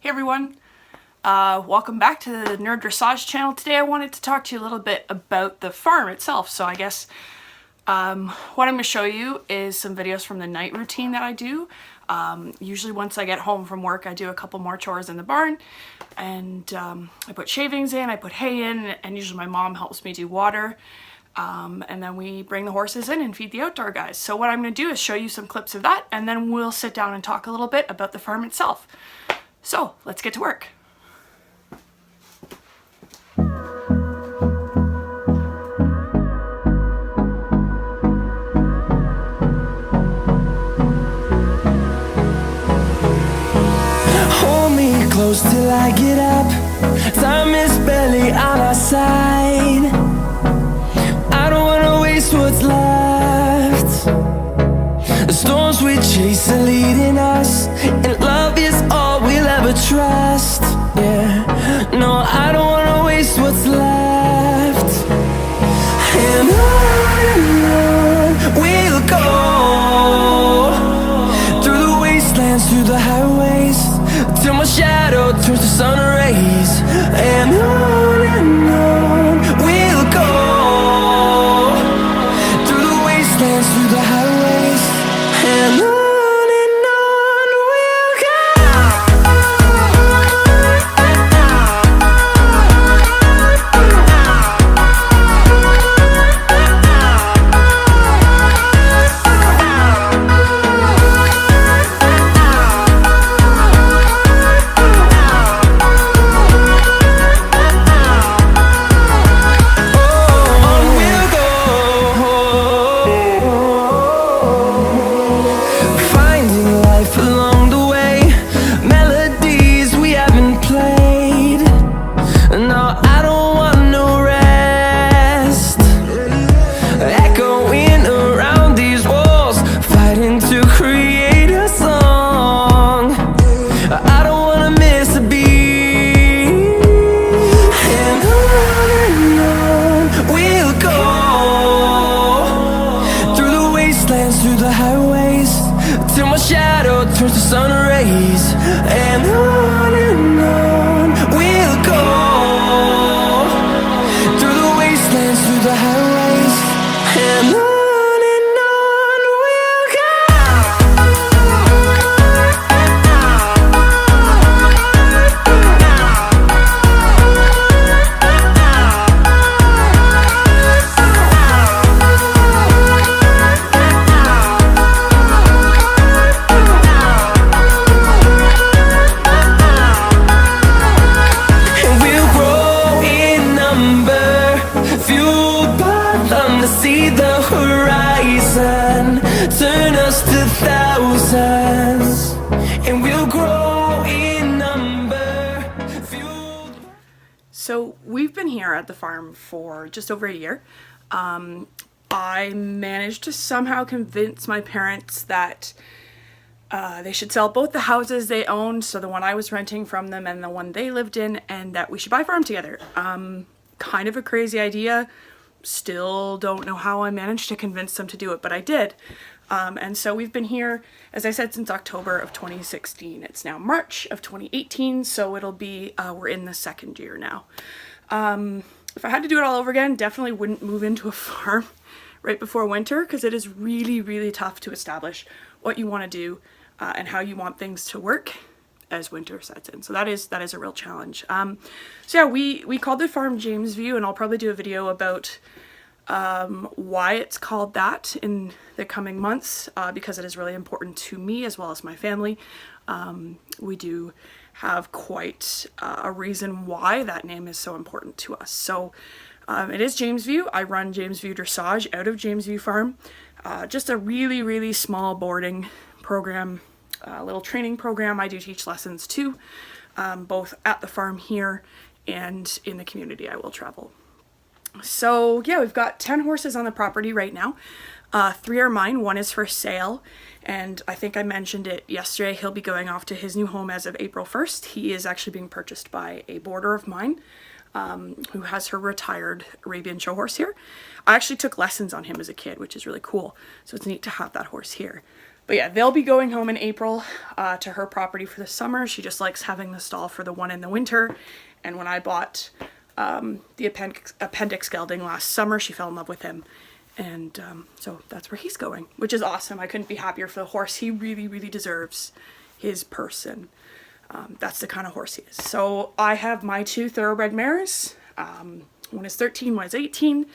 Hey everyone, welcome back to the Nerd Dressage channel. Today I wanted to talk to you a little bit about the farm itself. So I guess what I'm going to show you is some videos from the night routine that I do. Usually once I get home from work I do a couple more chores in the barn, and I put shavings in, I put hay in, and usually my mom helps me do water. And then we bring the horses in and feed the outdoor guys. So what I'm going to do is show you some clips of that, and then we'll sit down and talk a little bit about the farm itself. So let's get to work. Hold me close till I get up. Time is barely on our side. I don't wanna waste what's left. The storms we chase are leading us, and love is all we'll ever trust. Yeah, no, I don't wanna waste what's left. And on we'll go, through the wastelands, through the highways, till my shadow turns to sun rays. And on we'll go, through the wastelands, through the highways, and on we'll go. Through the highways, till my shadow turns to sun rays. And on we'll go, through the wastelands, through the highways, and on we'll go. See the horizon, turn us to thousands, and we'll grow in number. So we've been here at the farm for just over a year. I managed to somehow convince my parents that they should sell both the houses they owned, so the one I was renting from them and the one they lived in, and that we should buy a farm together. Kind of a crazy idea. Still don't know how I managed to convince them to do it, but I did. And so we've been here, as I said, since October of 2016. It's now March of 2018, so it'll be, we're in the second year now. If I had to do it all over again, definitely wouldn't move into a farm right before winter, because it is really, really tough to establish what you want to do and how you want things to work as winter sets in. So that is a real challenge. So yeah, we called the farm Jamesview, and I'll probably do a video about why it's called that in the coming months, because it is really important to me as well as my family. We do have quite a reason why that name is so important to us. So it is Jamesview. I run Jamesview Dressage out of Jamesview Farm. Just a really, really small boarding program, little training program. I do teach lessons too, both at the farm here and in the community I will travel. So yeah, we've got 10 horses on the property right now. 3 are mine, 1 is for sale, and I think I mentioned it yesterday, he'll be going off to his new home as of April 1st. He is actually being purchased by a boarder of mine, who has her retired Arabian show horse here. I actually took lessons on him as a kid, which is really cool, so it's neat to have that horse here. But yeah, they'll be going home in April to her property for the summer. She just likes having the stall for the one in the winter. And when I bought the appendix gelding last summer, she fell in love with him. And so that's where he's going, which is awesome. I couldn't be happier for the horse. He really, really deserves his person. That's the kind of horse he is. So I have my 2 thoroughbred mares. One is 13, one is 18.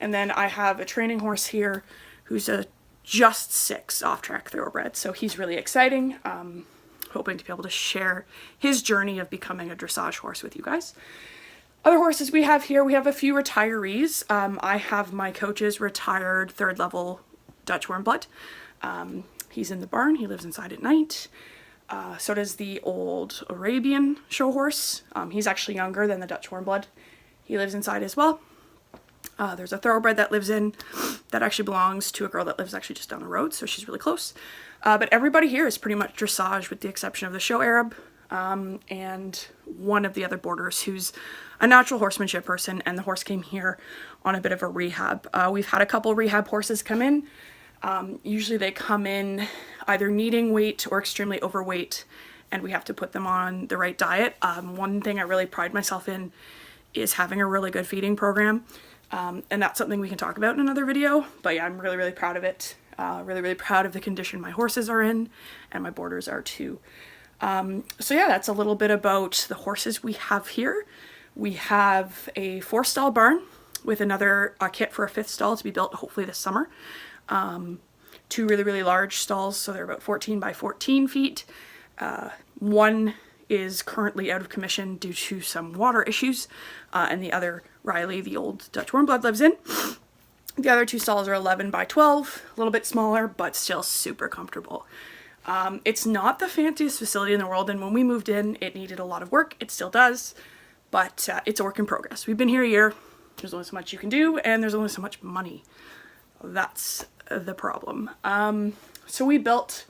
And then I have a training horse here who's a just 6 off-track thoroughbred. So he's really exciting. Hoping to be able to share his journey of becoming a dressage horse with you guys. Other horses we have here, we have a few retirees. I have my coach's retired 3rd level Dutch Warmblood. He's in the barn. He lives inside at night. So does the old Arabian show horse. He's actually younger than the Dutch Warmblood. He lives inside as well. There's a thoroughbred that lives in that actually belongs to a girl that lives actually just down the road, so she's really close. But everybody here is pretty much dressage with the exception of the show Arab and one of the other boarders who's a natural horsemanship person, and the horse came here on a bit of a rehab. We've had a couple rehab horses come in. Usually they come in either needing weight or extremely overweight, and we have to put them on the right diet. One thing I really pride myself in is having a really good feeding program. And that's something we can talk about in another video. But yeah, I'm really, really proud of it. Really, really proud of the condition my horses are in, and my boarders are too. So yeah, that's a little bit about the horses we have here. We have a 4-stall barn with another kit for a 5th stall to be built hopefully this summer. 2 really, really large stalls, so they're about 14 by 14 feet. One is currently out of commission due to some water issues, and the other, Riley, the old Dutch Warmblood, lives in. The other 2 stalls are 11 by 12, a little bit smaller, but still super comfortable. It's not the fanciest facility in the world, and when we moved in, it needed a lot of work. It still does, but it's a work in progress. We've been here a year. There's only so much you can do, and there's only so much money. That's the problem. So we built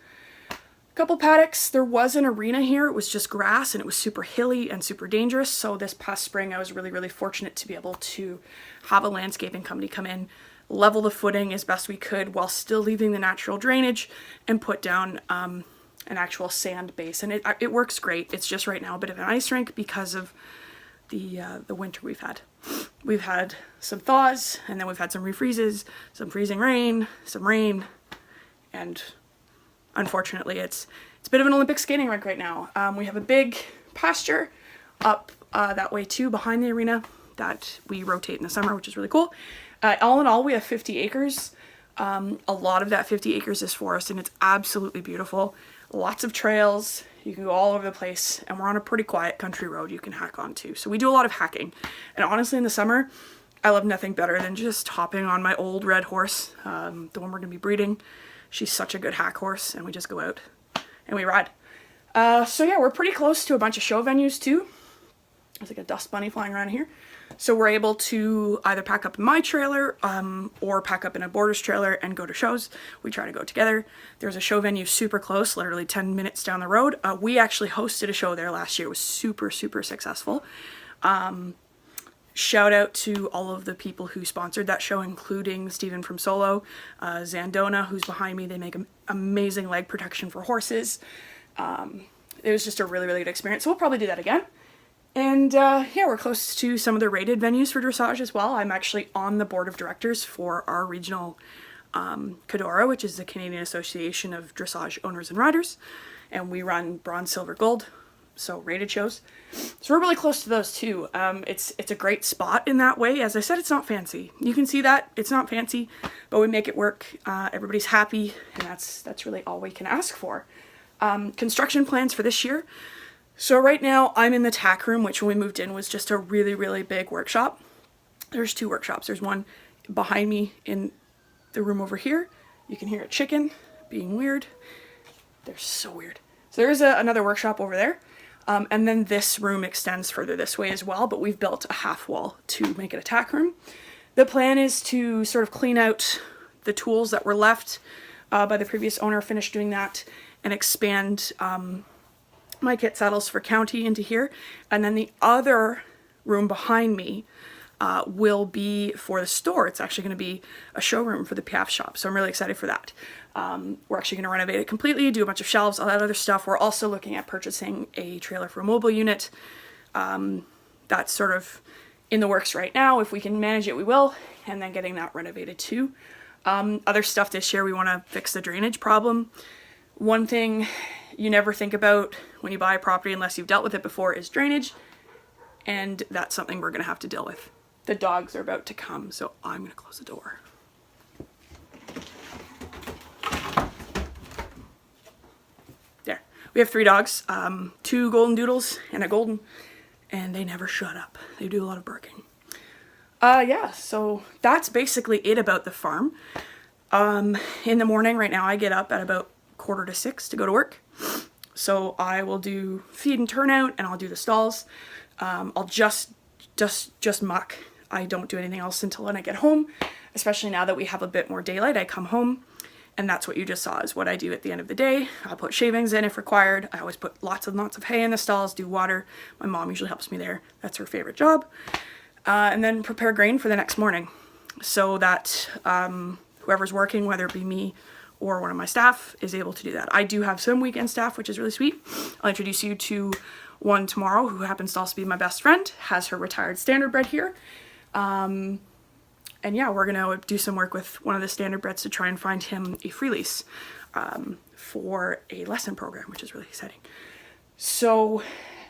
a couple paddocks. There was an arena here. It was just grass, and it was super hilly and super dangerous. So this past spring, I was really, really fortunate to be able to have a landscaping company come in, level the footing as best we could while still leaving the natural drainage, and put down an actual sand base. And it works great. It's just right now a bit of an ice rink because of the winter we've had. We've had some thaws, and then we've had some refreezes, some freezing rain, some rain, and unfortunately it's a bit of an Olympic skating rink right now. We have a big pasture up that way too behind the arena that we rotate in the summer, which is really cool. All in all, we have 50 acres. A lot of that 50 acres is forest, and it's absolutely beautiful. Lots of trails. You can go all over the place, and we're on a pretty quiet country road you can hack onto. So we do a lot of hacking. And honestly, in the summer, I love nothing better than just hopping on my old red horse, the one we're going to be breeding. She's such a good hack horse, and we just go out and we ride. So yeah, we're pretty close to a bunch of show venues too. There's like a dust bunny flying around here. So we're able to either pack up in my trailer or pack up in a boarder's trailer and go to shows. We try to go together. There's a show venue super close, literally 10 minutes down the road. We actually hosted a show there last year. It was super, super successful. Shout out to all of the people who sponsored that show, including Steven from Solo, Zandona, who's behind me. They make amazing leg protection for horses. It was just a really, really good experience. So we'll probably do that again. And yeah, we're close to some of the rated venues for dressage as well. I'm actually on the board of directors for our regional CADORA, which is the Canadian Association of Dressage Owners and Riders. And we run bronze, silver, gold, so rated shows. So we're really close to those too. It's a great spot in that way. As I said, it's not fancy. You can see that. It's not fancy, but we make it work. Everybody's happy, and that's really all we can ask for. Construction plans for this year. So right now I'm in the tack room, which when we moved in was just a really, really big workshop. There's 2 workshops. There's one behind me in the room over here. You can hear a chicken being weird. They're so weird. So there's another workshop over there. And then this room extends further this way as well, but we've built a half wall to make it a tack room. The plan is to sort of clean out the tools that were left by the previous owner, finish doing that, and expand my kit saddles for county into here. And then the other room behind me, will be for the store. It's actually going to be a showroom for the Piaf shop, so I'm really excited for that. We're actually going to renovate it completely, do a bunch of shelves, all that other stuff. We're also looking at purchasing a trailer for a mobile unit. That's sort of in the works right now. If we can manage it, we will, and then getting that renovated too. Other stuff this year, we want to fix the drainage problem. One thing you never think about when you buy a property unless you've dealt with it before is drainage, and that's something we're going to have to deal with. The dogs are about to come, so I'm going to close the door. There. We have 3 dogs, 2 golden doodles and a golden, and they never shut up. They do a lot of barking. Yeah, so that's basically it about the farm. In the morning, right now, I get up at about 5:45 to go to work. So I will do feed and turnout, and I'll do the stalls. I'll just muck. I don't do anything else until when I get home, especially now that we have a bit more daylight. I come home, and that's what you just saw is what I do at the end of the day. I'll put shavings in if required. I always put lots of hay in the stalls, do water. My mom usually helps me there. That's her favorite job. And then prepare grain for the next morning so that whoever's working, whether it be me or one of my staff, is able to do that. I do have some weekend staff, which is really sweet. I'll introduce you to one tomorrow who happens to also be my best friend, has her retired standardbred here. And yeah, we're gonna do some work with one of the standardbreds to try and find him a free lease for a lesson program, which is really exciting. So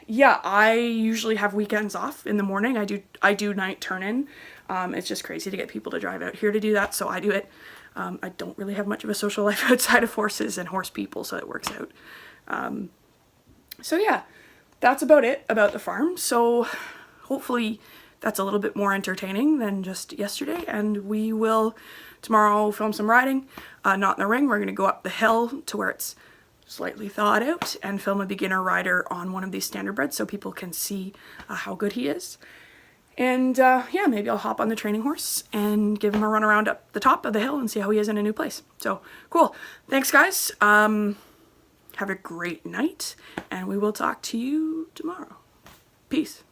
yeah, I usually have weekends off in the morning. I do night turn-in. It's just crazy to get people to drive out here to do that, so I do it. I don't really have much of a social life outside of horses and horse people, so it works out. So yeah, that's about it about the farm. So hopefully that's a little bit more entertaining than just yesterday, and we will tomorrow film some riding. Not in the ring, we're going to go up the hill to where it's slightly thawed out and film a beginner rider on one of these standardbreds so people can see how good he is. And yeah, maybe I'll hop on the training horse and give him a run around up the top of the hill and see how he is in a new place. So cool. Thanks, guys. Have a great night, and we will talk to you tomorrow. Peace.